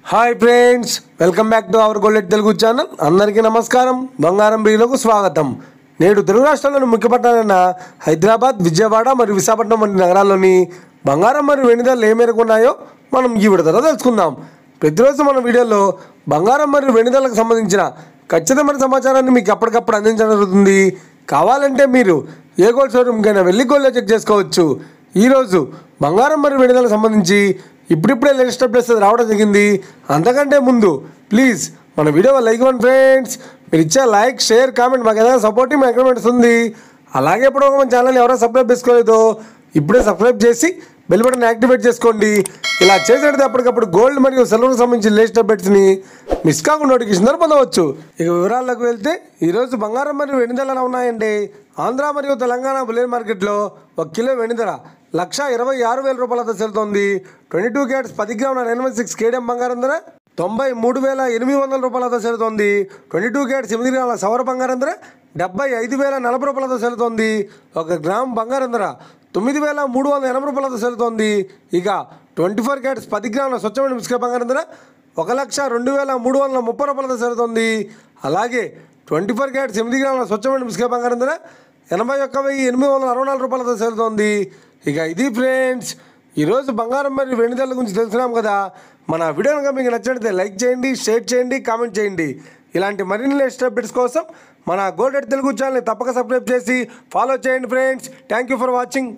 Hi friends, welcome back to our gold Telugu channel. అందరికీ నమస్కారం. బంగారం బిల్లులకు స్వాగతం. నేడు తెలుగు రాష్ట్రాల్లోని ముఖ్య పట్టణాలైన హైదరాబాద్, విజయవాడ మరియు విశాఖపట్నం వంటి నగరాల్లోని బంగారం మరియు వెండి ధరలు ఏ మేరకు ఉన్నాయో మనం ఈ విడతలో తెలుసుకుందాం. ప్రతిరోజు మన వీడియోలో బంగారం మరియు వెండి ధరలకు సంబంధించిన ఖచ్చితమైన సమాచారాన్ని మీకు అప్పటికప్పుడు అందించడం జరుగుతుంది. కావాలంటే మీరు ఏ గోల్డ్ షోరూమ్కైనా వెళ్ళి గోల్డ్లో చెక్ చేసుకోవచ్చు. ఈరోజు బంగారం మరియు వెండి ధరలకు సంబంధించి ఇప్పుడిప్పుడే లేటెస్ట్ అప్డేట్స్ రావడం జరిగింది. అంతకంటే ముందు ప్లీజ్ మన వీడియో లైక్ ఇవ్వండి ఫ్రెండ్స్. మీరు ఇచ్చే లైక్, షేర్, కామెంట్ మాకు ఏదైనా సపోర్టివ్ ఎంకరేజ్మెంట్ ఇస్తుంది. అలాగే ఇప్పుడు మన ఛానల్ ఎవరైనా సబ్స్క్రైబ్ చేసుకోలేదో ఇప్పుడే సబ్స్క్రైబ్ చేసి బెల్ బటన్ యాక్టివేట్ చేసుకోండి. ఇలా చేసేటప్పుడు అప్పటికప్పుడు గోల్డ్ మరియు సిల్వర్కి సంబంధించిన లేటెస్ట్ అప్డేట్స్ని మిస్ కాకుండా నోటిఫికేషన్ ద్వారా పొందవచ్చు. ఇక వివరాల్లోకి వెళ్తే ఈరోజు బంగారం మరియు వెండి ధరలు ఎలా ఉన్నాయండి. ఆంధ్ర మరియు తెలంగాణ బులియన్ మార్కెట్లో 1 కిలో వెండి ధర 1,26,000 రూపాయలతో సెలుతోంది. 22 క్యారెట్స్ 10 గ్రాముల 916 కేడియం బంగారం ధర 93,800 రూపాయలతో సెలుతోంది. 22 క్యారెట్స్ 8 గ్రాముల సవర బంగారం ధర 75,040 రూపాయలతో సెలుతోంది. 1 గ్రామ్ బంగారం ధర 9,380 రూపాయలతో సెలుతోంది. ఇక 24 క్యారెట్స్ 10 గ్రాముల స్వచ్ఛమైన బిస్కెట్ బంగారం ధర 1,02,330 రూపాయలతో సెలుతోంది. అలాగే 24 క్యారెట్స్ 8 గ్రాముల స్వచ్ఛమైన బిస్కెట్ బంగారం ధర 81,864 రూపాయలతో సెలుతోంది. ఇక ఇది ఫ్రెండ్స్ ఈరోజు బంగారం మరియు వెండి ధరల గురించి తెలుసుకున్నాం కదా. మన వీడియో కనుక మీకు నచ్చినట్లయితే లైక్ చేయండి, షేర్ చేయండి, కామెంట్ చేయండి. ఇలాంటి మరిన్ని లేటెస్ట్ అప్డేట్స్ కోసం మన గోల్డ్ తెలుగు ఛానల్ని తప్పక సబ్స్క్రైబ్ చేసి ఫాలో చేయండి friends. Thank you for watching.